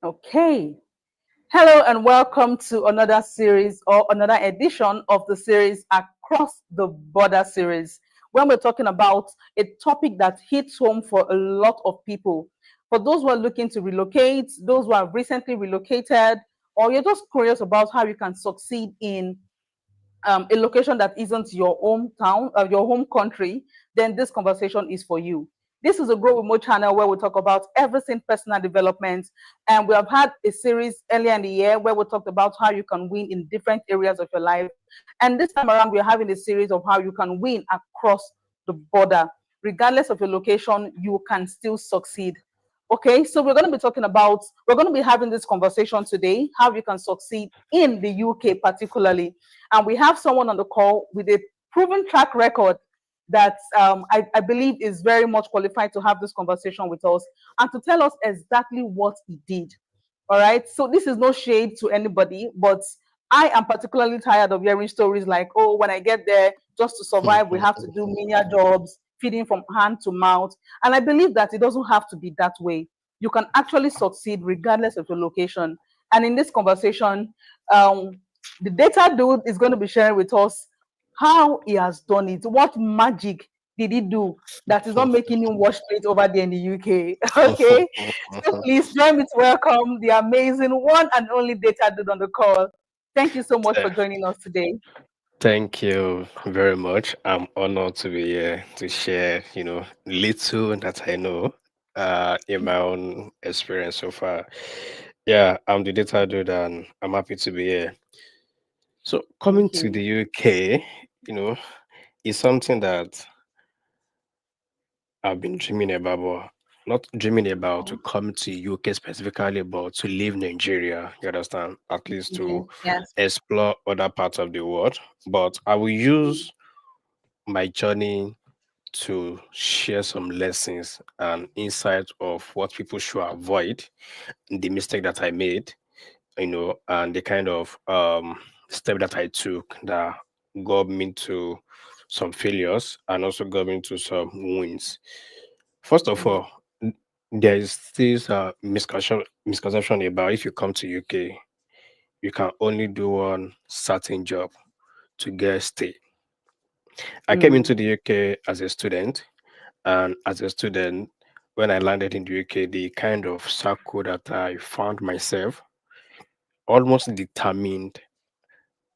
Okay. Hello and welcome to another series or another edition of the series Across the Border series, when we're talking about a topic that hits home for a lot of people. For those who are looking to relocate, those who have recently relocated, or you're just curious about how you can succeed in a location that isn't your hometown, your home country, then this conversation is for you. This is a Grow Remote channel where we talk about everything personal development. And we have had a series earlier in the year where we talked about how you can win in different areas of your life. And this time around, we're having a series of how you can win across the border. Regardless of your location, you can still succeed. Okay, so we're going to be having this conversation today, how you can succeed in the UK particularly. And we have someone on the call with a proven track record that I believe is very much qualified to have this conversation with us and to tell us exactly what he did. All right. So this is no shade to anybody, but I am particularly tired of hearing stories like, oh, when I get there, just to survive, we have to do menial jobs, feeding from hand to mouth. And I believe that it doesn't have to be that way. You can actually succeed regardless of your location. And in this conversation, um, the data dude is going to be sharing with us how he has done it. What magic did he do that is not making him wash plate over there in the UK? Okay. So please join me to welcome the amazing one and only data dude on the call. Thank you so much for joining us today. Thank you very much. I'm honored to be here to share, little that I know in my own experience so far. Yeah, I'm the data dude and I'm happy to be here. So coming Thank to the you. UK, you know, is something that I've been dreaming about, but not dreaming about to come to UK specifically, but to leave Nigeria, you understand? At least to Yes. explore other parts of the world. But I will use my journey to share some lessons and insights of what people should avoid, the mistake that I made, and the kind of step that I took that got me to some failures and also got me to some wins. First of Mm, all, there is this misconception about if you come to UK, you can only do one certain job to get stay. I came mm, into the UK as a student. And as a student, when I landed in the UK, the kind of circle that I found myself almost determined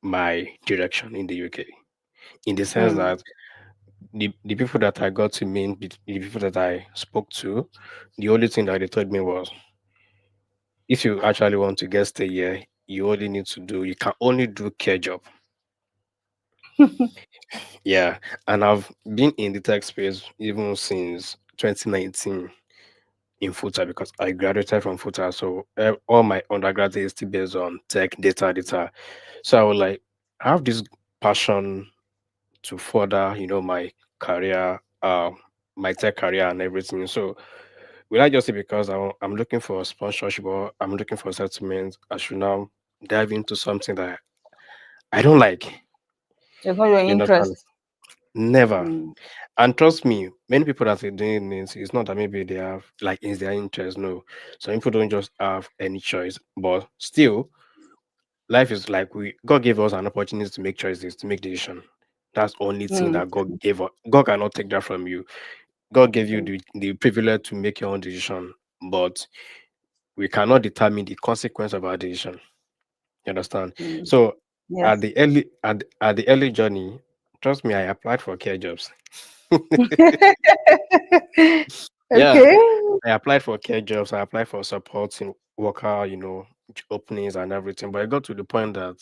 my direction in the UK. In the sense mm. that the people that I got to meet, the people that I spoke to, the only thing that they told me was if you actually want to get stay here, you can only do care job. Yeah. And I've been in the tech space even since 2019 in FUTA because I graduated from FUTA. So all my undergraduate is still based on tech, data. So I would like have this passion to further, my career, my tech career and everything. So will I just say because I'm looking for a sponsorship or I'm looking for settlement, I should now dive into something that I don't like. It's not your You understand? interest. Never. Mm, And trust me, many people that are doing this, it's not that maybe they have like it's their interest. No, some people don't just have any choice. But still, life is like we God gave us an opportunity to make choices, to make decision. That's the only thing mm, that God gave us. God cannot take that from you. God gave you true. the privilege to make your own decision, but we cannot determine the consequence of our decision. You understand? Mm. So Yes. at the early journey, trust me, I applied for care jobs. Yeah, Okay. I applied for care jobs. I applied for supporting worker, openings and everything. But I got to the point that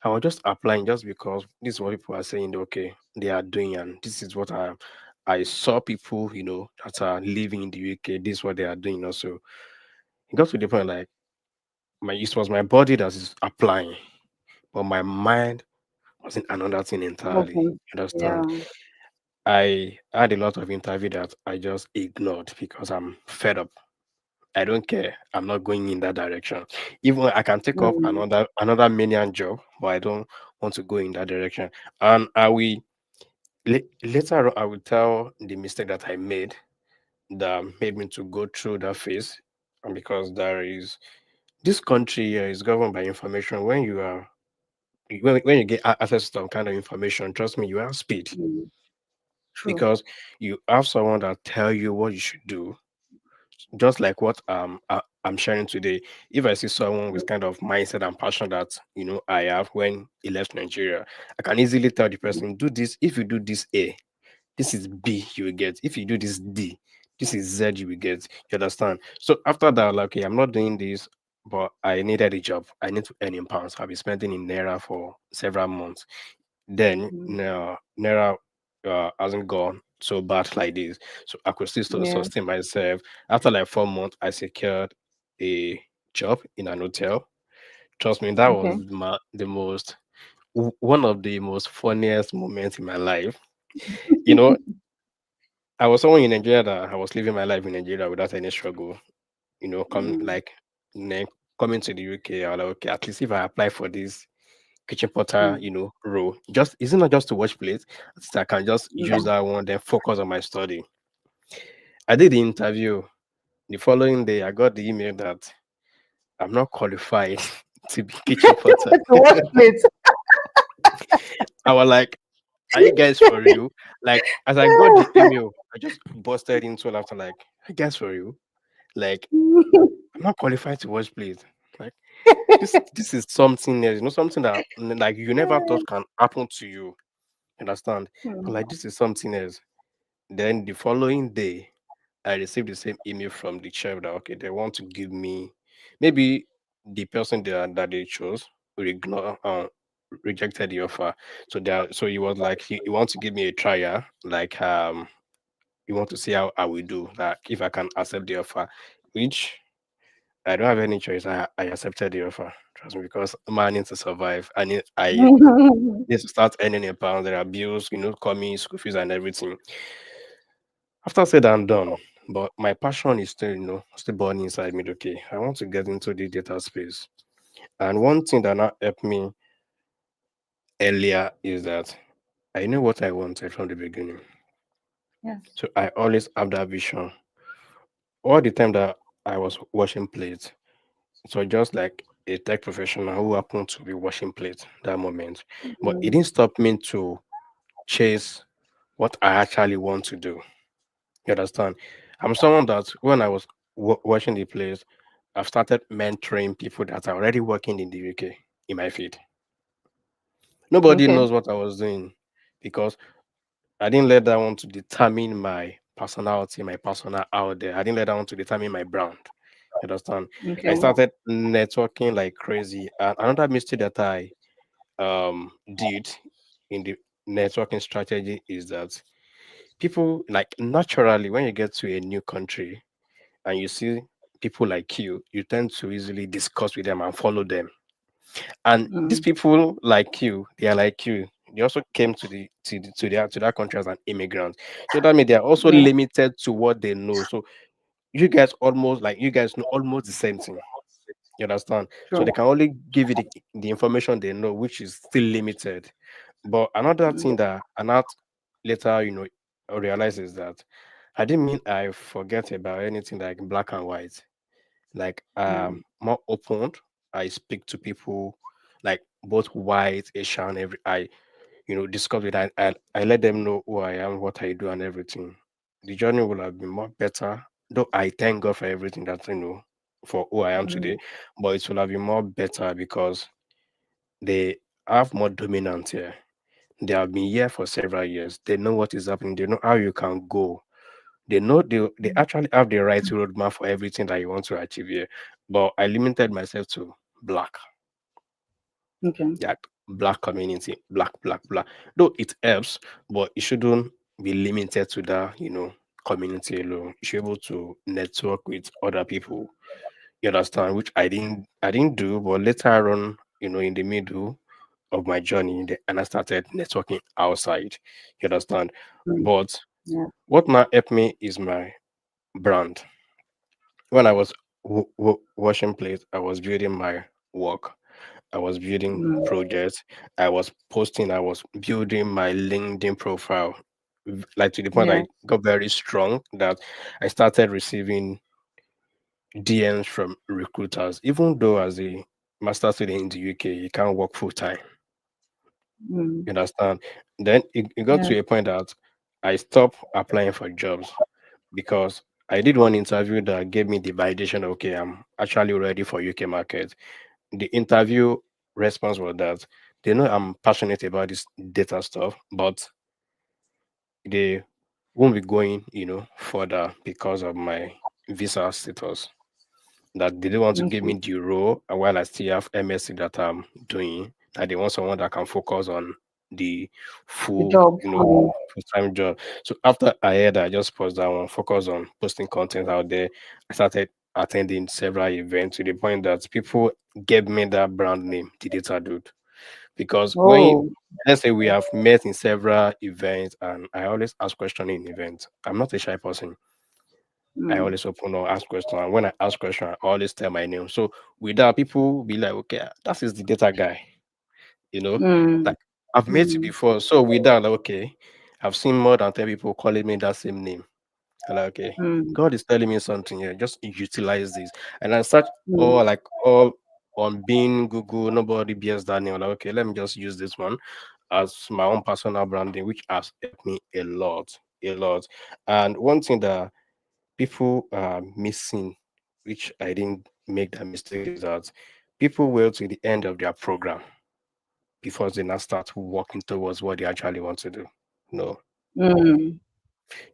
I was just applying just because this is what people are saying. Okay, they are doing, and this is what I saw people, that are living in the UK. This is what they are doing. Also, it got to the point like it was my body that is applying, but my mind was in another thing entirely. Okay. You understand? Yeah. I had a lot of interview that I just ignored because I'm fed up. I don't care. I'm not going in that direction. Even I can take up Mm, another menial job, but I don't want to go in that direction. And later on, I will tell the mistake that I made that made me to go through that phase. and because there is this country here is governed by information. When you are when you get access to some kind of information, trust me, you have speed Mm. True. because you have someone that tell you what you should do, just like what I'm sharing today. If I see someone with kind of mindset and passion that I have when he left Nigeria, I can easily tell the Mm. person, do this. If you do this A, this is B you will get. If you do this D, this is Z you will get. You understand? So after that, like, okay, I'm not doing this, but I needed a job. I need to earn in pounds. I'll be spending in Naira for several months. Then Mm. no, Naira hasn't gone so bad like this. So I could still Yeah. sustain myself. After like 4 months, I secured a job in an hotel. Trust me, that was Okay. the most one of the most funniest moments in my life. You know, I was someone in Nigeria that I was living my life in Nigeria without any struggle. Come Mm. like then coming to the UK, I was like, okay, at least if I apply for this kitchen porter, Mm. role, just is it not just to watch plates? At least I can just use Yeah. that one, then focus on my study. I did the interview. The following day, I got the email that I'm not qualified to be kitchen porter. To wash plates. I was like, are you guys for real? Like, as I got the email, I just busted into laughter, like, are you guys for real? Like, I'm not qualified to watch plays. Like, this is something else, something that like you never thought can happen to you. Understand? But Mm. like this is something else. Then the following day, I received the same email from the chef that okay, they want to give me maybe the person that they chose will ignore rejected the offer. So he was like he wants to give me a trial, like he want to see how I will do, like if I can accept the offer, which I don't have any choice. I accepted the offer. Trust me, because man, I need to survive. I need to start earning a pound. There are bills, coming, school fees and everything. After said and done, but my passion is still, still burning inside me. Okay, I want to get into the data space. And one thing that now helped me earlier is that I knew what I wanted from the beginning. Yes. So I always have that vision. All the time that I was washing plates, so just like a tech professional who happened to be washing plates that moment. But it Mm. didn't stop me to chase what I actually want to do. You understand? I'm someone that when I was watching the plays, I've started mentoring people that are already working in the UK in my field. Nobody Okay. knows what I was doing because I didn't let that one to determine my personality, my persona out there. I didn't let that one to determine my brand. You understand? I Okay. started networking like crazy. And another mistake that I did in the networking strategy is that people like naturally when you get to a new country and you see people like you tend to easily discuss with them and follow them. And these Mm. people like you, they are like you. They also came to that country as an immigrant. So that means they are also Yeah. limited to what they know. So you guys know almost the same thing. You understand? So True. they can only give you the information they know, which is still limited. But another Mm. thing that I not later, realize is that I didn't mean I forget about anything like black and white. Like Mm. more open. I speak to people like both white, Asian, every discuss with I let them know who I am, what I do and everything. The journey will have been more better. Though I thank God for everything that for who I am today, Mm. but it will have been more better because they have more dominance here. They have been here for several years. They know what is happening. They know how you can go. They know they actually have the right roadmap for everything that you want to achieve here. But I limited myself to black, Okay. yeah, black community, black. Though it helps, but it shouldn't be limited to that, community alone. You should be able to network with other people. You understand? Which I didn't do, but later on, in the middle of my journey, and I started networking outside. You understand? Mm. But Yeah. what now helped me is my brand. When I was washing plates, I was building my work. I was building Mm. projects. I was posting. I was building my LinkedIn profile, like to the point Yeah. I got very strong that I started receiving DMs from recruiters, even though as a master student in the UK, you can't work full time. Mm. You understand? Then it got Yeah. to a point that I stopped applying for jobs because I did one interview that gave me the validation. Okay, I'm actually ready for UK market. The interview response was that they know I'm passionate about this data stuff, but they won't be going, further because of my visa status. That they don't want to give Okay. me the role while I still have MSc that I'm doing. That they want someone that can focus on the The full, job. Mm. full-time job. So after I heard that, I just paused that one, focus on posting content out there. I started attending several events to the point that people gave me that brand name, the Data Dude. Because when Oh. let's say we have met in several events and I always ask questions in events. I'm not a shy person. I Mm. always open or ask questions. And when I ask questions, I always tell my name. So with that, people be like, okay, that is the data guy, you know. Mm. Like I've met you Mm. before. So with that, like, okay, I've seen more than 10 people calling me that same name. I'm like, okay, Mm. God is telling me something here. Just utilize this. And I search Mm. all on Bing, Google, nobody bears that name. Like, okay, let me just use this one as my own personal branding, which has helped me a lot. A lot. And one thing that people are missing, which I didn't make that mistake, is that people wait to the end of their program before they now start working towards what they actually want to do. No. Mm.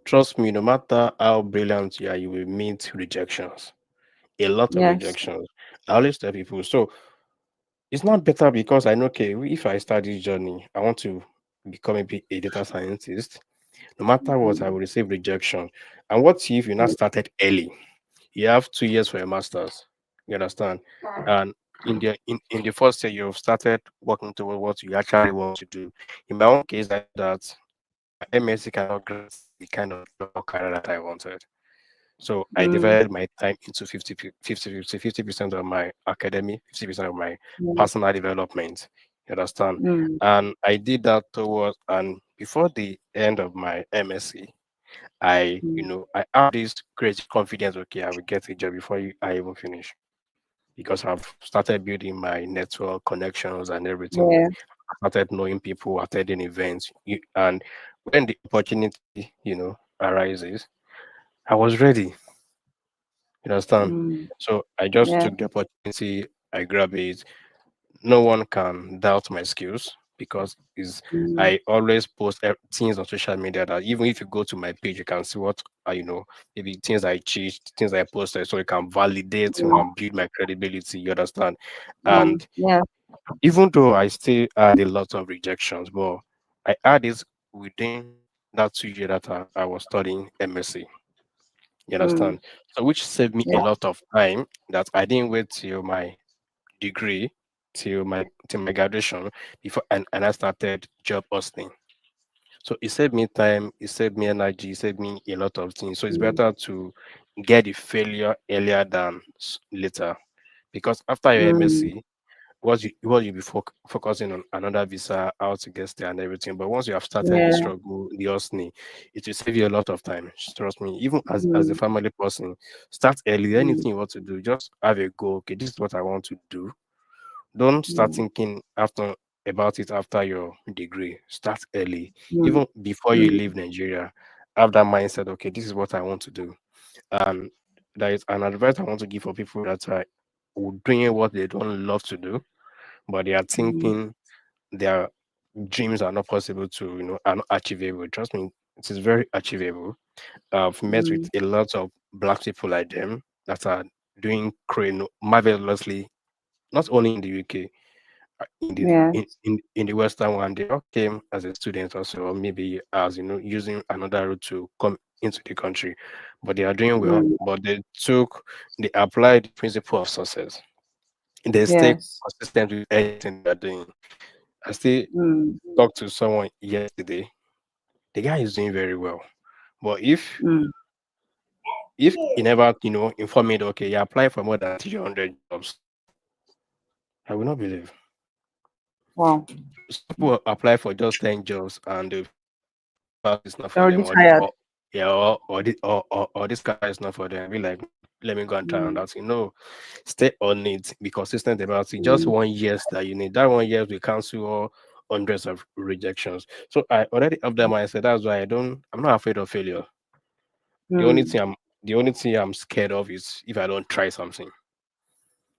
Trust me, no matter how brilliant you are, you will meet rejections. A lot of Yes. rejections. I always tell people, so it's not better because I know, okay, if I start this journey, I want to become a data scientist. No matter what, I Mm. will receive rejection. And what if you not Mm. started early? You have 2 years for your masters. You understand? And in the first year, you've started working toward what you actually want to do. In my own case, I know that my MSc cannot grant the kind of job or career that I wanted. So I Mm. divided my time into 50% of my academy, 50% of my Mm. personal development. You understand? Mm. And I did that towards, and before the end of my MSc, Mm. I have this crazy confidence. Okay, I will get a job before I even finish because I've started building my network connections and everything. Yeah. I started knowing people, attending events, and when the opportunity, arises, I was ready. You understand? Mm. So I just Yeah. took the opportunity. I grabbed it. No one can doubt my skills because is Mm. I always post things on social media that even if you go to my page, you can see what maybe things I changed, things I posted, so you can validate, Mm. and build my credibility. You understand? Yeah. And Yeah. even though I still had a lot of rejections, but I had this within that 2 year that I was studying MSc. You Mm. understand? So which saved me a Yeah. lot of time that I didn't wait till my degree till my graduation before and I started job hustling. So it saved me time, it saved me energy, it saved me a lot of things. So it's Mm. better to get the failure earlier than later. Because after your Mm. MSc, what you be focusing on another visa, how to get there and everything. But once you have started the Yeah. struggle, the hustling, it will save you a lot of time. Trust me. Even as a Mm. family person, start early. Mm. Anything you want to do, just have a goal. Okay, this is what I want to do. Don't start Mm. thinking after about it after your degree. Start early. Mm. Even before you Mm. leave Nigeria, have that mindset, okay, this is what I want to do. And that is an advice I want to give for people that are doing what they don't love to do, but they are Mm. thinking their dreams are not possible to, are not achievable. Trust me, it is very achievable. I've met with Mm. a lot of black people like them that are doing marvelously, not only in the UK, Yeah. in the Western one. They all came as a student also, or maybe as using another route to come into the country, but they are doing well. Mm. But they applied the principle of success. They stay Yes. consistent with anything they are doing. I still Mm. talked to someone yesterday. The guy is doing very well. But Mm. if he never, informed me that okay, he applied for more than 300 jobs, I will not believe. Wow. Some people apply for just 10 jobs and they feel like this house is not They're for already them, or the tired. or yeah, or this car is not for them. I be like, let me go and try on mm, that. Stay on it, be consistent about it. Just mm, 1 year that you need. That 1 year will cancel all hundreds of rejections. So I already have that mindset. That's why I'm not afraid of failure. The only mm, thing I'm the only thing I'm scared of is if I don't try something.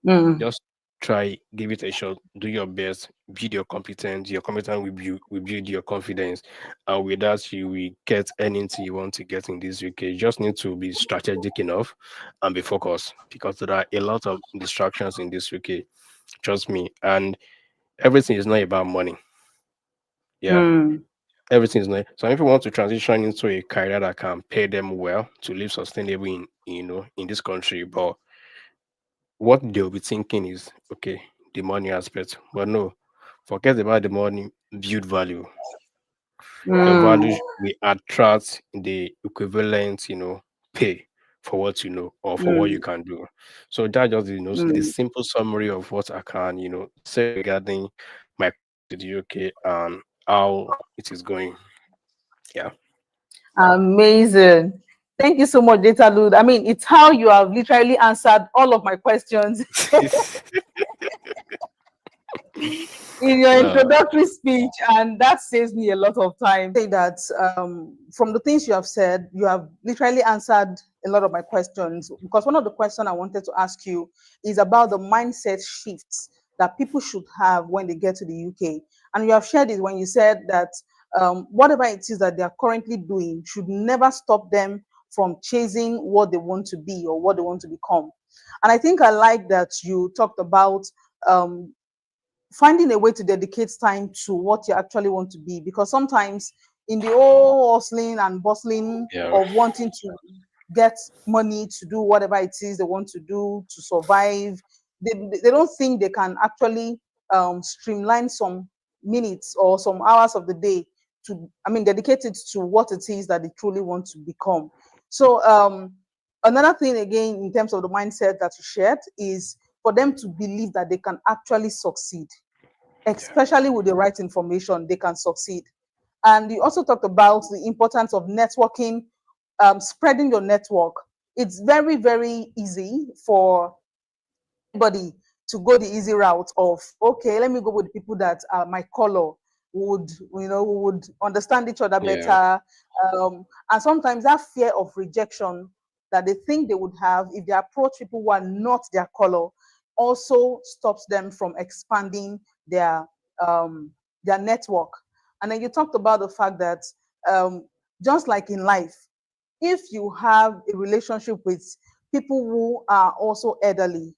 mm. Just try, give it a shot, do your best, build your competence. Your competence will build your confidence, and with that, you will get anything you want to get in this UK. You just need to be strategic enough and be focused, because there are a lot of distractions in this UK. Trust me, and everything is not about money. Yeah, Mm. everything is not. So if you want to transition into a career that can pay them well to live sustainably in this country, but what they'll be thinking is, okay, the money aspect. But no, forget about the money, build value. Your Mm. value will attract the equivalent, pay for what you know or for what you Mm. can do. So that just the Mm. simple summary of what I can, say regarding my coming to the UK and how it is going. Yeah. Amazing. Thank you so much, DataDude. I mean, it's how you have literally answered all of my questions in your uh, introductory speech, and that saves me a lot of time. Say that from the things you have said, you have literally answered a lot of my questions. Because one of the questions I wanted to ask you is about the mindset shifts that people should have when they get to the UK. And you have shared it when you said that whatever it is that they are currently doing should never stop them from chasing what they want to be or what they want to become. And I think I like that you talked about um, finding a way to dedicate time to what you actually want to be, because sometimes in the whole hustling and bustling yeah. of wanting to get money to do whatever it is they want to do to survive, they don't think they can actually streamline some minutes or some hours of the day to, I mean, dedicate it to what it is that they truly want to become. So another thing again in terms of the mindset that you shared is for them to believe that they can actually succeed, Yeah. especially with the right information, they can succeed. And you also talked about the importance of networking, spreading your network. It's very, very easy for anybody to go the easy route of, okay, let me go with the people that are my color, would, would understand each other Yeah. better. And sometimes that fear of rejection that they think they would have if they approach people who are not their color also stops them from expanding their um, their network. And then you talked about the fact that um, just like in life, if you have a relationship with people who are also elderly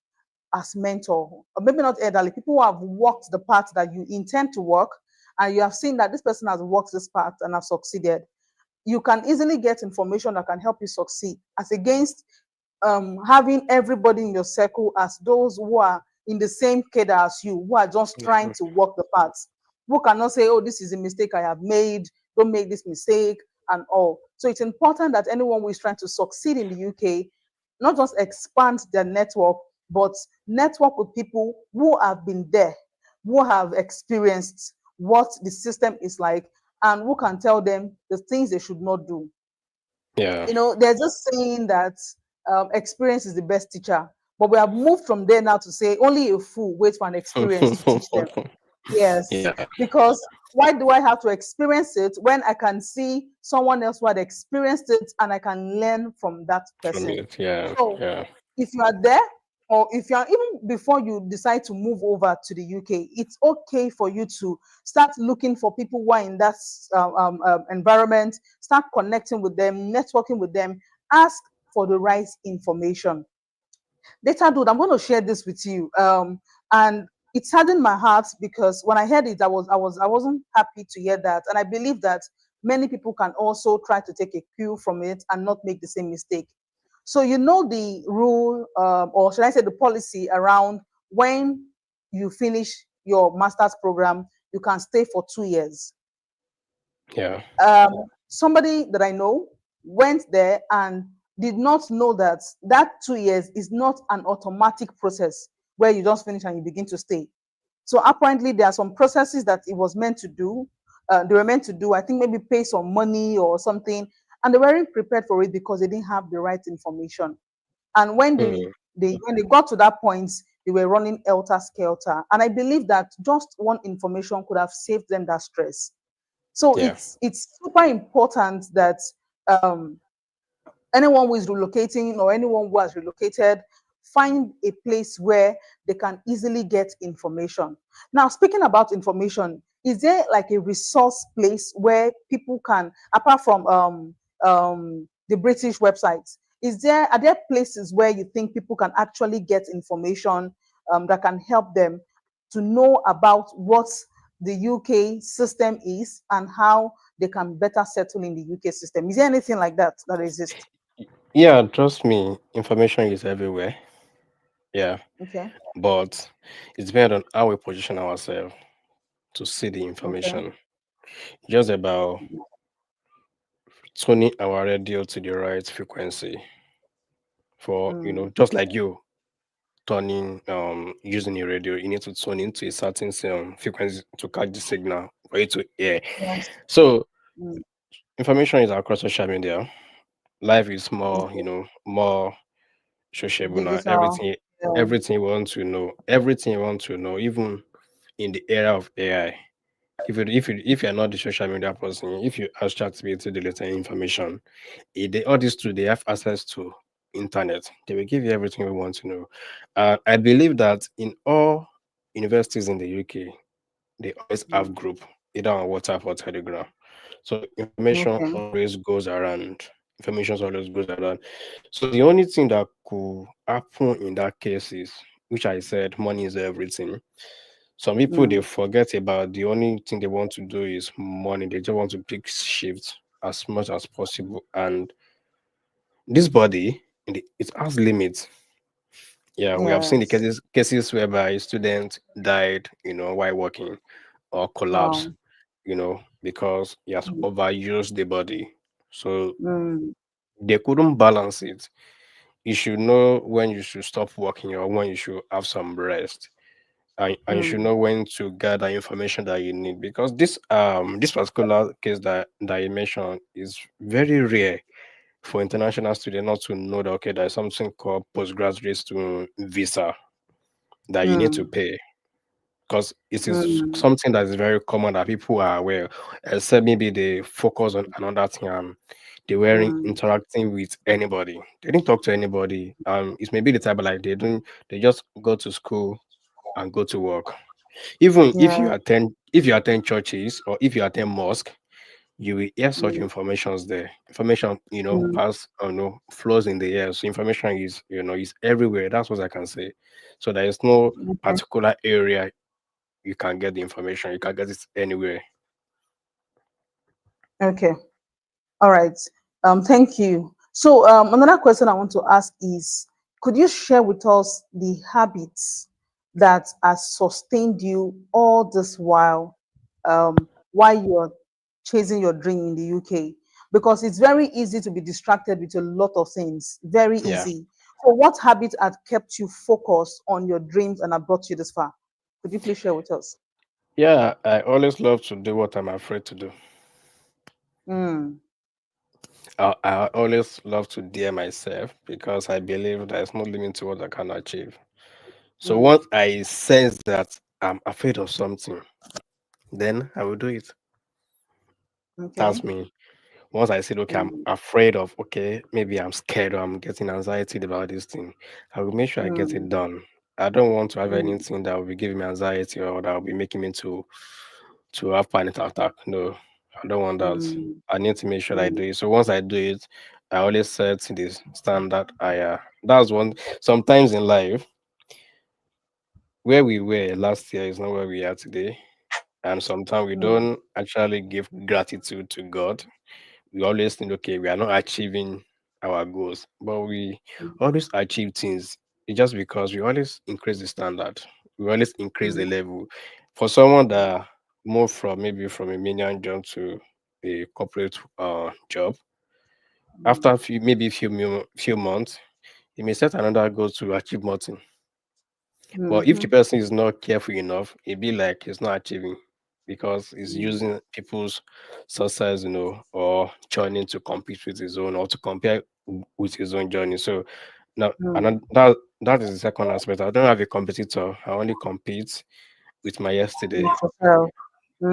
as mentor, or maybe not elderly, people who have walked the path that you intend to walk, and you have seen that this person has walked this path and has succeeded, you can easily get information that can help you succeed, as against having everybody in your circle as those who are in the same cadre as you, who are just trying Yeah. to walk the path, who cannot say, oh, this is a mistake I have made, don't make this mistake, and all. So it's important that anyone who is trying to succeed in the UK not just expand their network, but network with people who have been there, who have experienced what the system is like, and who can tell them the things they should not do. Yeah. There's just saying that experience is the best teacher, but we have moved from there now to say only a fool waits for an experience to teach them. Yes, Yeah. because why do I have to experience it when I can see someone else who had experienced it and I can learn from that From person? it. Yeah. So Yeah. if you are there, or if you are even before you decide to move over to the UK, it's okay for you to start looking for people who are in that environment, start connecting with them, networking with them, ask for the right information. Data dude, I'm going to share this with you. And it saddened my heart because when I heard it, I wasn't happy to hear that. And I believe that many people can also try to take a cue from it and not make the same mistake. So you know the rule, or should I say the policy around when you finish your master's program, you can stay for 2 years. Yeah. Somebody that I know went there and did not know that that 2 years is not an automatic process where you just finish and you begin to stay. So apparently there are some processes that it was meant to do. They were meant to do, I think maybe pay some money or something, and they weren't prepared for it because they didn't have the right information. And when Mm, they got to that point, they were running elter skelter. And I believe that just one information could have saved them that stress. So yeah. it's super important that um, anyone who is relocating or anyone who has relocated find a place where they can easily get information. Now, speaking about information, is there like a resource place where people can, apart from the British websites, are there places where you think people can actually get information that can help them to know about what the UK system is and how they can better settle in the UK system? Is there anything like that that exists? Yeah, trust me, information is everywhere. Yeah, Okay. but it's depends on how we position ourselves to see the Okay. information. Just about tuning our radio to the right frequency for, Mm, just like you turning using a radio, you need to tune into a certain frequency to catch the signal for you to hear. yes. So Mm, information is across social media. Life is more, okay. more sociable now. Digital. Yeah. Everything you want to know, even in the era of AI. If you're not the social media person, if you ask ChatGPT to delete any information, all these two they have access to internet. They will give you everything we want to know. I believe that in all universities in the UK, they always Mm, have group either on WhatsApp or Telegram. So information okay. always goes around. Information always goes around. So the only thing that could happen in that case is, which I said, money is everything. Some people they Mm, forget about the only thing they want to do is money. They just want to pick shifts as much as possible. And this body, it has limits. Yeah, we have seen the yes. cases whereby students died, while working or collapse, Wow. because he has Mm, overused the body. So mm, they couldn't balance it. You should know when you should stop working or when you should have some rest. And you should mm, know when to gather information that you need, because this particular case that you mentioned is very rare for international students not to know that, okay, there's something called postgraduate student visa that you need to mm, pay, because it is mm, something that is very common that people are aware, except maybe they focus on another thing and they weren't mm, interacting with anybody. They didn't talk to anybody. It's maybe the type of like they just go to school and go to work. Even yeah. if you attend churches or if you attend mosque, you will hear such Mm, informations there. Information, mm, pass flows in the air. So information is everywhere. That's what I can say. So there is no okay. particular area you can get the information. You can get it anywhere. Okay. All right. Thank you. So, another question I want to ask is, could you share with us the habits that has sustained you all this while you're chasing your dream in the UK? Because it's very easy to be distracted with a lot of things. Very Yeah. easy. So, what habits had kept you focused on your dreams and have brought you this far? Could you please share with us? Yeah, I always love to do what I'm afraid to do. Mm, I always love to dare myself because I believe there's no limit to what I can achieve. So mm, once I sense that I'm afraid of something, then I will do it. okay. That's me. Once I said, okay, I'm Mm, afraid of, okay, maybe I'm scared or I'm getting anxiety about this thing, I will make sure I get mm, it done. I don't want to have mm, anything that will be giving me anxiety or that will be making me to have panic attack. No, I don't want that. mm, I need to make sure I mm. do it. So once I do it, I always set this standard higher. That's one. Sometimes in life, where we were last year is not where we are today, and sometimes we Mm, don't actually give gratitude to God. We always think, okay, we are not achieving our goals, but we mm, always achieve things. It's just because we always increase the standard, we always increase the mm, level. For someone mm, that moved from maybe from a menial job to a corporate job, after mm, maybe few months, he may set another goal to achieve more thing. But if the mhm, person is not careful enough, it be like he's not achieving because he's mm, using people's success, or journey to compete with his own or to compare with his own journey. So Now, Mm. and that is the second aspect. I don't have a competitor. I only compete with my yesterday. With yourself.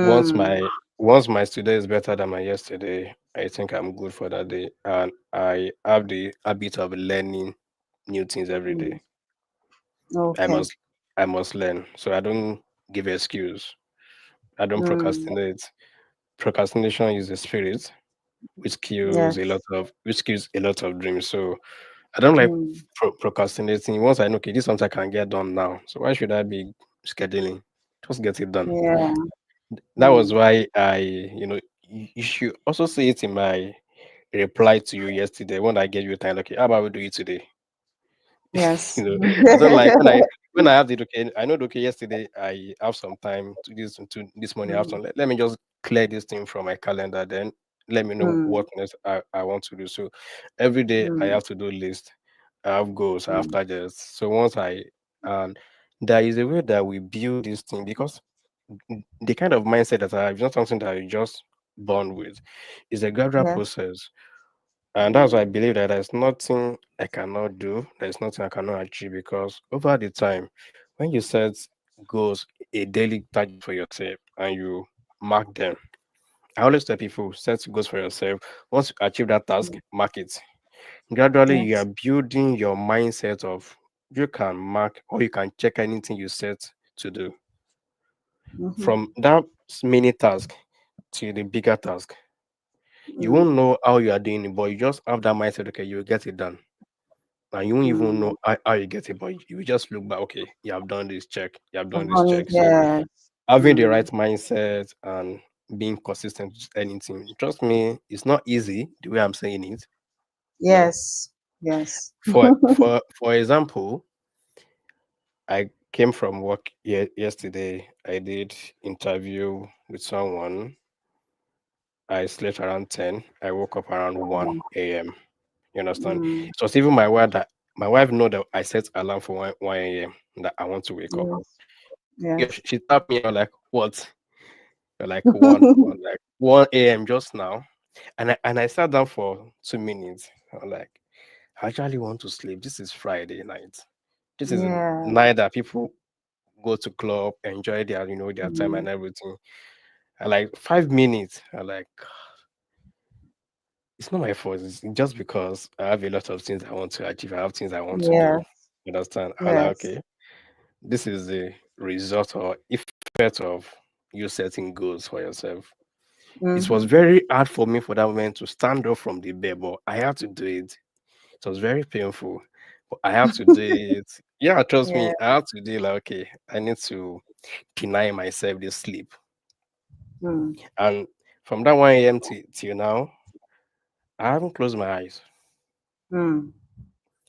Once Mm. my once my today is better than my yesterday, I think I'm good for that day. And I have the habit of learning new things every Mm. day. I Okay. must I must learn. So I don't give excuse. I don't Mm. procrastinate. Procrastination is a spirit Yes. which kills a lot of dreams. So I don't like Mm. procrastinating. Once I know, okay, this is something I can get done now. So why should I be scheduling? Just get it done. Yeah. That was Mm. why you should also see it in my reply to you yesterday when I gave you time. Okay, how about we do it today? Yes. I don't like when I have the okay. I know okay. Yesterday I have some time to this morning. I have Mm. some. Let me just clear this thing from my calendar. Then let me know Mm. what next I want to do. So every day I Mm. have to do list. I have goals. I have Mm. targets. So once I and there is a way that we build this thing because the kind of mindset that I have is not something that you just born with. It's a gradual Yes. process. And that's why I Mm. believe that there's nothing I cannot do, there's nothing I cannot achieve because over the time, when you set goals, a daily target for yourself, and you mark them, I always tell people set goals for yourself. Once you achieve that task, Mm. mark it. Gradually, you are Yes. building your mindset of you can mark or you can check anything you set to do. Mm-hmm. From that mini task to the bigger task, you Mm. won't know how you are doing it, but you just have that mindset, okay, you will get it done. And you won't even know Mm. how you get it, but you will just look back, okay, you have done this check, you have done I've this done it. check. So Yes. having the right Mm. mindset and being consistent with anything, trust me, it's not easy the way I'm saying it. No. Yes. Yes. For example, I came from work yesterday. I did interview with someone. I slept around 10. I woke up around 1 a.m. You understand? Mm. It was even my wife that my wife know that I set alarm for 1 a.m. that I want to wake up. Yes. Yeah, Yes. she tapped me on like what? Like one like 1 a.m. just now. And I sat down for 2 minutes. I'm like, I actually want to sleep. This is Friday night. This is a Yeah. night that people go to club, enjoy their time Mm. and everything. I like 5 minutes. I like it's not my fault. It's just because I have a lot of things I want to achieve. I have things I want to do. Yes. You understand? I like Yes. okay. This is the result or effect of you setting goals for yourself. It was Mm-hmm. very hard for me for that moment to stand up from the bed, but I had to do it. It was very painful, but I had to do it. Yeah, trust Yeah. me, I had to do it. Like, okay, I need to deny myself this sleep. Mm. And from that 1 a.m. till now, I haven't closed my eyes Mm.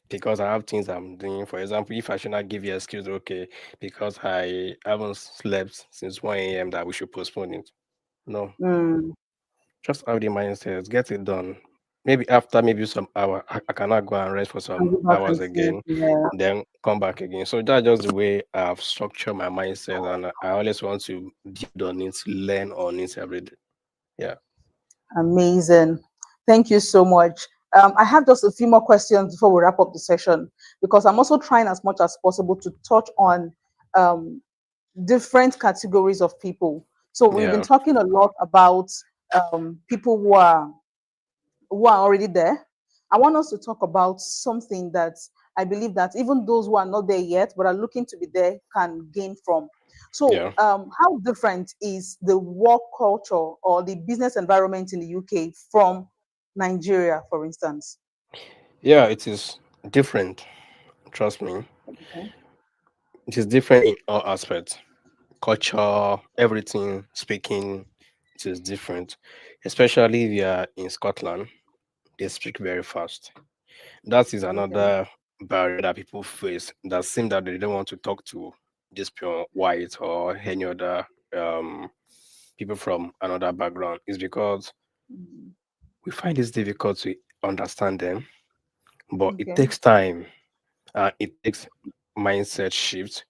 because I have things I'm doing. For example, if I should not give you excuse, okay, because I haven't slept since 1 a.m. that we should postpone it. No, Mm. just have the mindset, get it done. Maybe after maybe some hour, I cannot go and rest for And some go back hours and sleep. again, Yeah. then come back again. So that's just the way I've structured my mindset, and I always want to build on it, learn on it every day. Yeah, Amazing. Thank you so much. I have just a few more questions before we wrap up the session because I'm also trying as much as possible to touch on um, different categories of people. So we've been yeah, talking a lot about people who are already there. I want us to talk about something that I believe that even those who are not there yet but are looking to be there can gain from. So, yeah, how different is the work culture or the business environment in the UK from Nigeria, for instance? yeah. It is different. Trust me, Okay. it is different in all aspects. Culture, everything, speaking, it is different. Especially if you are in Scotland, they speak very fast. That is Okay. another barrier that people face that seem that they don't want to talk to this pure white or any other people from another background is because Mm. we find it difficult to understand them, but it Okay. takes time and it takes mindset shift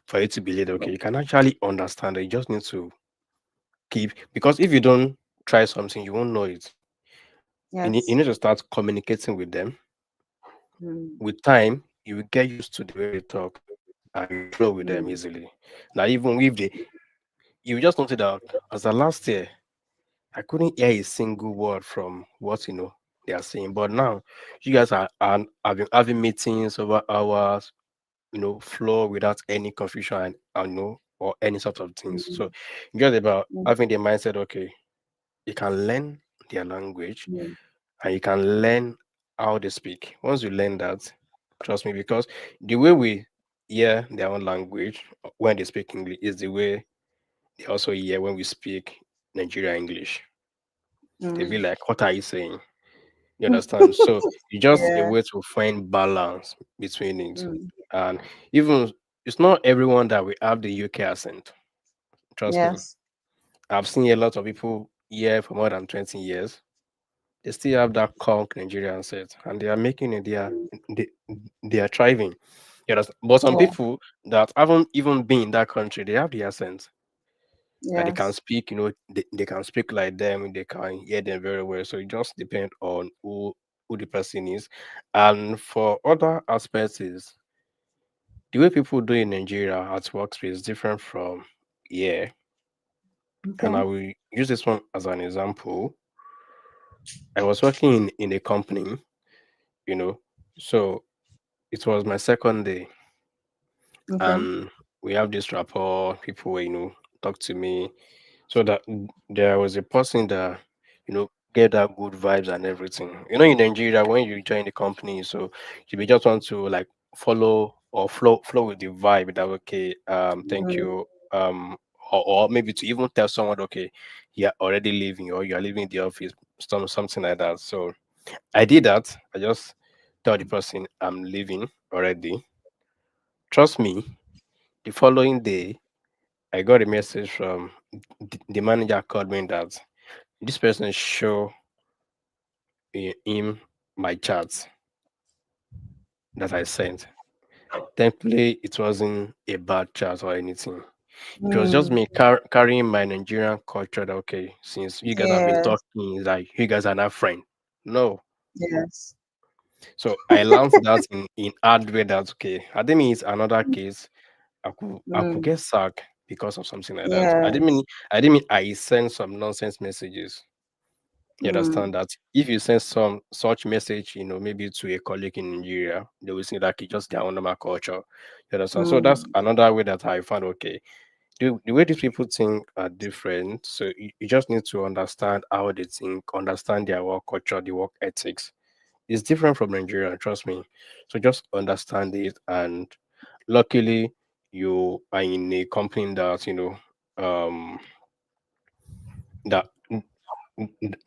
for you to believe okay, you can actually understand it. You just need to keep because if you don't try something, you won't know it. You Yes. need to start communicating with them Mm, With time, you will get used to the way they talk and you flow with them mm, easily. Now, even if they, you just noted that as the last year, I couldn't hear a single word from what they are saying. But now, you guys are have been having meetings over hours, flow without any confusion and or any sort of things. mm, So, just about mm, having the mindset, okay, you can learn their language mm, and you can learn how they speak. Once you learn that, trust me, because the way we hear their own language when they speak English is the way they also hear when we speak Nigeria English. They'll be mm. like, "What are you saying?" You understand? So it's just a Yeah. way to find balance between it. Mm. And even it's not everyone that we have the UK accent. Trust me. Yes. I've seen a lot of people here for more than 20 years. They still have that conk Nigerian accent and they are making it, they, they are thriving. You understand? But some Yeah. people that haven't even been in that country, they have the accent that they can Yes. speak, they can speak like them, they can hear them very well. So it just depends on who the person is. And for other aspects is the way people do in Nigeria at workspace is different from here. And Okay. I will use this one as an example. I was working in a company, you know, so it was my second day Okay. and we have this rapport, people were, talk to me. So that there was a person that get that good vibes and everything. In Nigeria, when you join the company, so you may just want to like follow or flow with the vibe that okay, thank Mm, you, or maybe to even tell someone okay, you're already leaving or you're leaving the office, something like that. So I did that. I just tell the person I'm leaving already. Trust me, the following day I got a message from the manager called me that this person show him my chats that I sent. Thankfully, it wasn't a bad chat or anything. It was just mm. me carrying my Nigerian culture that, okay, since you guys have been Yes. talking, like you guys are not friends. No. Yes. So I learned that in hard way that, okay, I didn't mean it's another case. I could Mm. get sacked because of something like that. Yes. I didn't mean I sent some nonsense messages. You Mm. understand that if you send some such message, maybe to a colleague in Nigeria, they will say that it's just their own normal culture. You understand? So that's Mm. another way that I found okay. The way these people think are different. So you just need to understand how they think, understand their work culture, the work ethics. It's different from Nigeria, trust me. So just understand it and luckily you are in a company that, that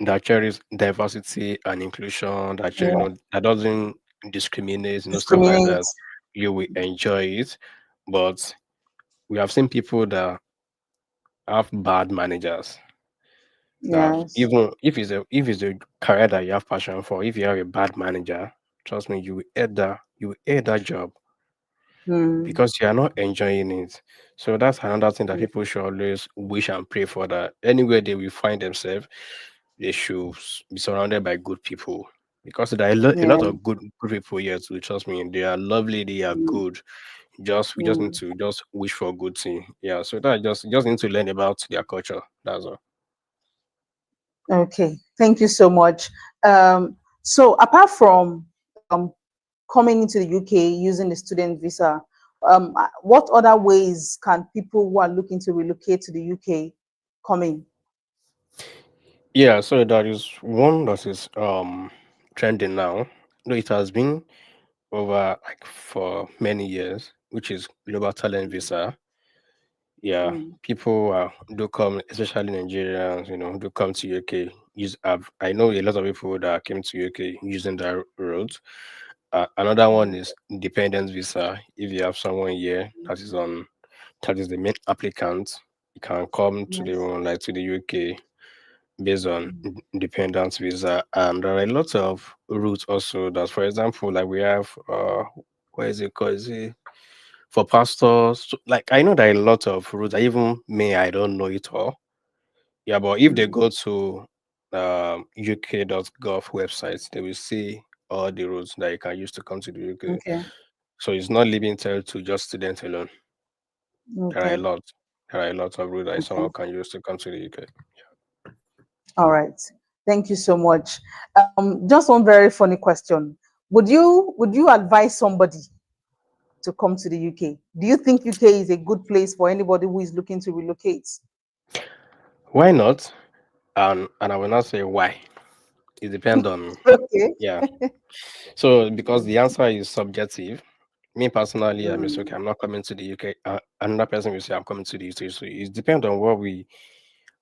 that cherishes diversity and inclusion, Yeah. that doesn't discriminate, stuff like Discriminate. that, you will enjoy it. But we have seen people that have bad managers. That Yes. even if it's a career that you have passion for, if you have a bad manager, trust me, you will hate that job Mm. because you are not enjoying it. So that's another thing that people should always wish and pray for that anywhere they will find themselves, they should be surrounded by good people because there are a lot Yeah. of good people here too. Trust me, they are lovely, they are Mm. good. Just we just need Mm. to just wish for a good thing. Yeah, so that just need to learn about their culture. That's all. Okay. Thank you so much. So apart from coming into the UK using the student visa, what other ways can people who are looking to relocate to the UK come in? Yeah, so that is one that is trending now. No, it has been over like for many years, which is global talent visa. Yeah, Mm. people do come, especially Nigerians, do come to UK. I know a lot of people that came to UK using that route. Another one is dependent visa. If you have someone here that is the main applicant, you can come to the Yes. one like to the UK based on Mm. dependent visa. And there are lots of routes also that, for example, like we have what is it called? Is it for pastors? So, like I know there are a lot of routes. Even me, I don't know it all. Yeah, but if they Mm. go to UK.gov website, they will see all the routes that you can use to come to the UK. Okay. So it's not limited to just students alone. There are a Okay. lot. There are a lot of routes that someone Okay. can use to come to the UK. All right. Thank you so much. Just one very funny question. Would you advise somebody to come to the UK? Do you think UK is a good place for anybody who is looking to relocate? Why not? And I will not say why. It depends on, Okay. yeah. So because the answer is subjective. Me personally, I'm just okay. Mm, I'm not coming to the UK. Another person will say I'm coming to the UK. So it depends on what we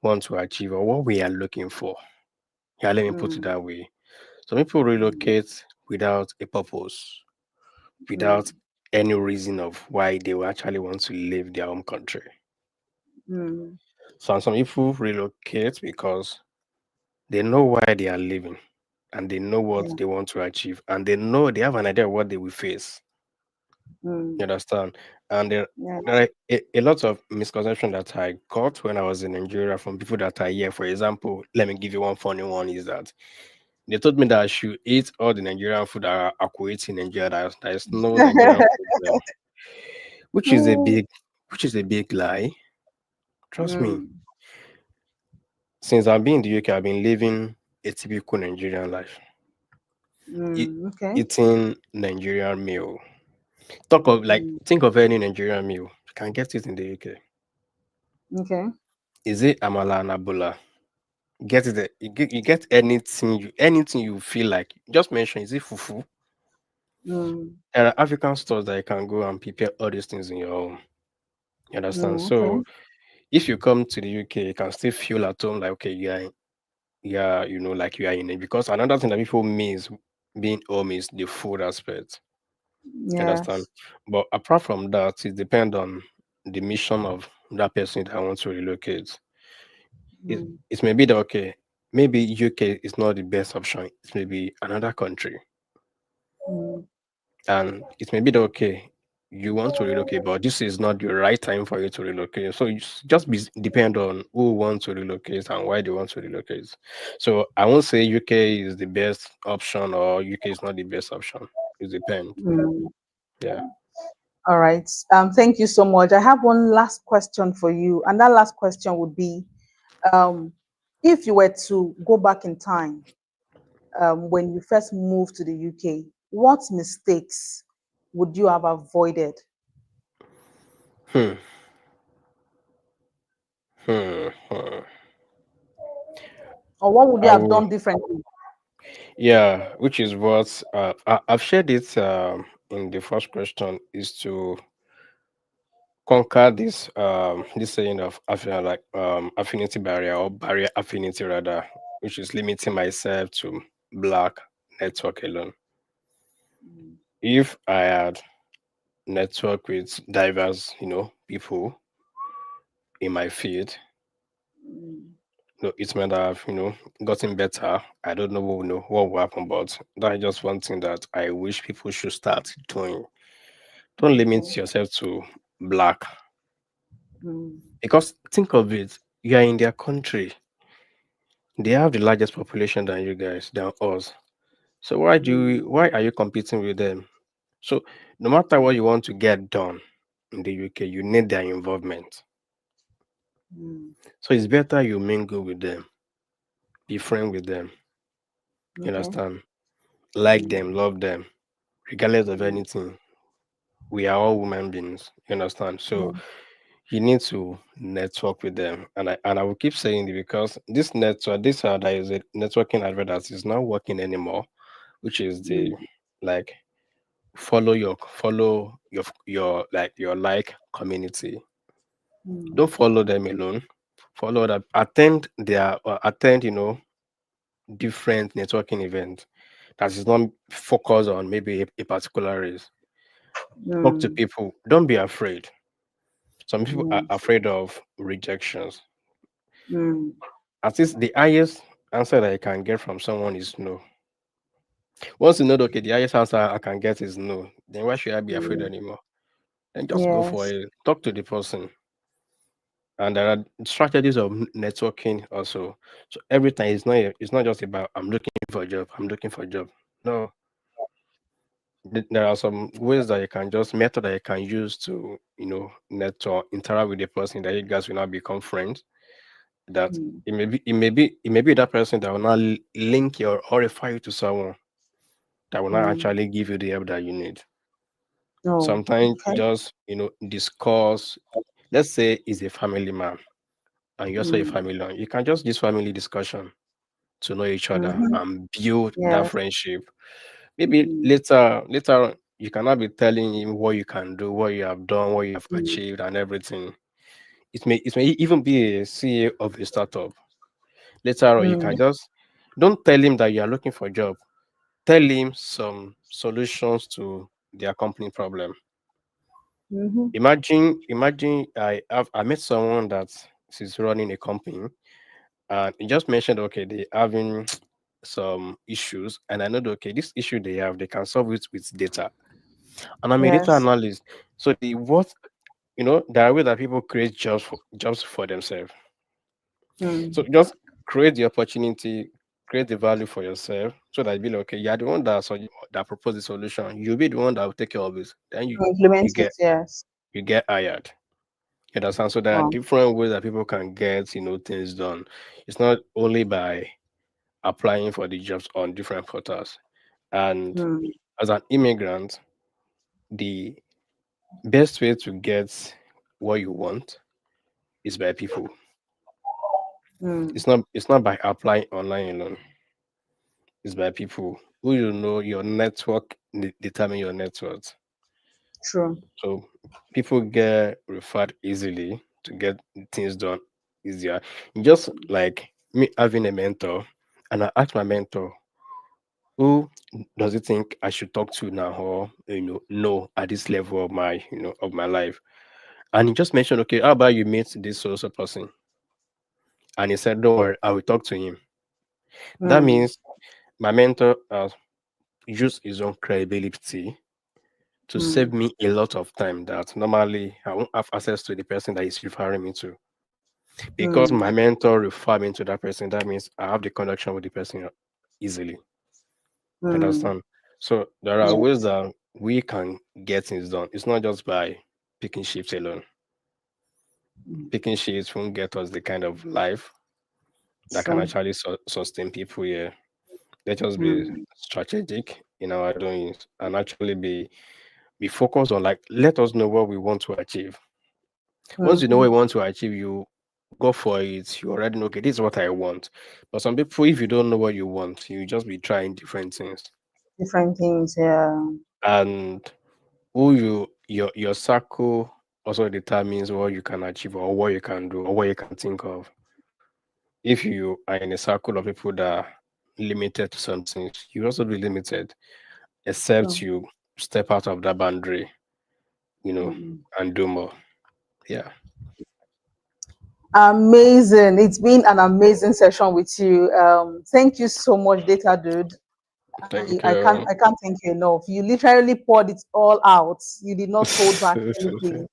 want to achieve or what we are looking for. Yeah, let me put it mm, that way. Some people relocate without a purpose, without mm, any reason of why they will actually want to leave their home country. mm. So some people relocate because they know why they are living and they know what Yeah. they want to achieve and they know they have an idea of what they will face. You Mm, understand? And there yes. are a lot of misconception that I got when I was in Nigeria from people that are here. For example, let me give you one funny one is that they told me that I should eat all the Nigerian food that are accurate in Nigeria. There is no Nigerian food there, which is a Mm, big, which is a big lie. Trust me. mm, Since I've been in the UK, I've been living a typical Nigerian life, e- okay. eating Nigerian meal. Talk of like Mm, think of any Nigerian meal, you can get it in the UK. okay. Is it amala and abola? Get it. You get anything you feel like. Just mention. Is it fufu? Mm, There are African stores that you can go and prepare all these things in your home. You understand? okay. So if you come to the UK, you can still feel at home. Like okay, yeah, like you are in it. Because another thing that people miss being home is the food aspect. You understand? Yes. But apart from that, it depends on the mission of that person that wants to relocate. It, Mm, it may be that okay, maybe UK is not the best option. It may be another country, mm, and it may be that okay, you want to relocate, but this is not the right time for you to relocate. So just be depend on who wants to relocate and why they want to relocate. So I won't say UK is the best option or UK is not the best option. It depends. mm. Yeah. All right. Thank you so much. I have one last question for you, and that last question would be, um, if you were to go back in time, when you first moved to the UK, what mistakes would you have avoided, Hmm. Hmm. or what would you I have will. done differently? Yeah, which is what I've shared it in the first question is to conquer this saying of affinity barrier or barrier affinity rather, which is limiting myself to black network alone. Mm, If I had network with diverse, people in my field, mm, it might have, gotten better. I don't know what will happen, but that is just one thing that I wish people should start doing. Don't okay. limit yourself to black. Mm, Because think of it, you are in their country. They have the largest population than you guys, than us. So mm, why are you competing with them? So no matter what you want to get done in the UK, you need their involvement. mm. So it's better you mingle with them, be friend with them, you Okay. understand? Like Mm, them, love them, regardless of mm, anything. We are all human beings, you understand? So yeah. you need to network with them. And I will keep saying it because this network, there is a networking advert that is not working anymore, which is the Mm, like follow your community. mm, Don't follow them alone. Follow that attend different networking events that is not focused on maybe a particular race. Talk to mm, people. Don't be afraid. Some people are yes. afraid of rejections. Mm, At least the highest answer that I can get from someone is no. Once you know, okay, the highest answer I can get is no, then why should I be afraid mm, anymore? Then just go for yes. it. Talk to the person. And there are strategies of networking also. So every time it's not just about I'm looking for a job, I'm looking for a job. No. there are some ways that you can just method that you can use to network interact with the person that you guys will now become friends. That Mm. it may be that person that will now link you or refer you to someone that will not Mm. actually give you the help that you need. Oh, Sometimes okay. just discuss. Let's say he's a family man and you're also a Mm. family man. You can just use family discussion to know each other Mm-hmm. and build that Yes. friendship. Maybe Mm. later you cannot be telling him what you can do, what you have done, what you have Mm. achieved, and everything. It may even be a CEO of a startup. Later on, you can Mm. just don't tell him that you are looking for a job. Tell him some solutions to their company problem. Mm-hmm. Imagine I met someone that is running a company and he just mentioned okay they having some issues and I know that, okay this issue they have they can solve it with data and I'm a data Yes. analyst. So the what there are ways that people create jobs for themselves. So Mm. just create the opportunity, create the value for yourself so that you be like, okay, you're the one that propose the solution. You'll be the one that will take care of it. Then you Implement it. get Yes. you get hired. You understand? So there are Wow. different ways that people can get things done. It's not only by applying for the jobs on different portals. And Mm. as an immigrant, the best way to get what you want is by people. Mm. It's not by applying online alone. It's by people who your network determine your net worth. True. So people get referred easily to get things done easier. Just like me having a mentor, and I asked my mentor, who does he think I should talk to now, or know at this level of my life? And he just mentioned, okay, how about you meet this social person? And he said, don't worry, I will talk to him. That Mm. means my mentor has used his own credibility to save Mm. me a lot of time that normally I won't have access to the person that he's referring me to. Because Mm. my mentor referred me to that person, that means I have the connection with the person easily. You Mm. understand? So there are ways Yes. that we can get things done. It's not just by picking shifts alone. Mm. Picking shifts won't get us the kind of life that can True. actually sustain people here. Let us be Mm. strategic in our doings and actually be focused on, like, let us know what we want to achieve. Once you know what Mm-hmm. you want to achieve, you go for it. You already know, okay, this is what I want. But some people, if you don't know what you want, you just be trying different things. Different things. Yeah. And who your circle also determines what you can achieve or what you can do or what you can think of. If you are in a circle of people that are limited to some things, you also be limited, except True. you step out of that boundary, you know, Mm. and do more. Yeah. Amazing. It's been an amazing session with you. Thank you so much, Data Dude. I, Thank I can't you. I can't thank you enough. You literally poured it all out. You did not hold back anything.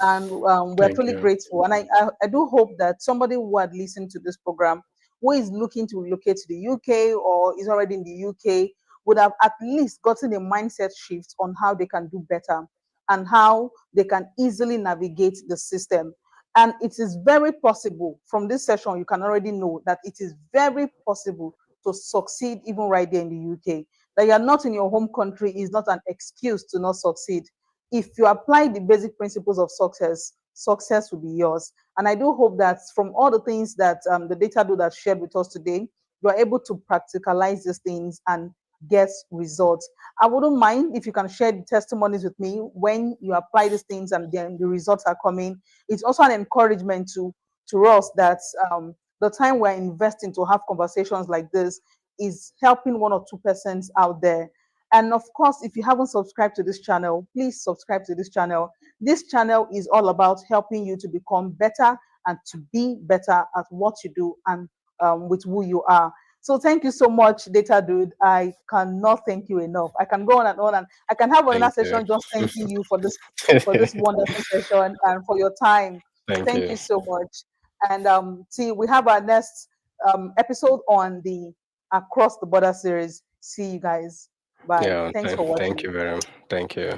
And we're Thank truly you. grateful. And I do hope that somebody who had listened to this program, who is looking to relocate to the UK or is already in the UK, would have at least gotten a mindset shift on how they can do better and how they can easily navigate the system. And it is very possible from this session, you can already know that it is very possible to succeed even right there in the UK. That you're not in your home country is not an excuse to not succeed. If you apply the basic principles of success, success will be yours. And I do hope that from all the things that the data do that shared with us today, you are able to practicalize these things and get results. I wouldn't mind if you can share the testimonies with me when you apply these things and then the results are coming. It's also an encouragement to us that the time we're investing to have conversations like this is helping 1 or 2% out there. And of course, if you haven't subscribed to this channel, please subscribe to this channel. This channel is all about helping you to become better and to be better at what you do and with who you are. So thank you so much, Data Dude. I cannot thank you enough. I can go on, and I can have another Thank you. session just thanking you for this wonderful session and for your time. Thank Thank you. you so much. And see, we have our next episode on the Across the Border series. See you guys. Bye. Yeah, Thanks for thank watching. you very, thank you.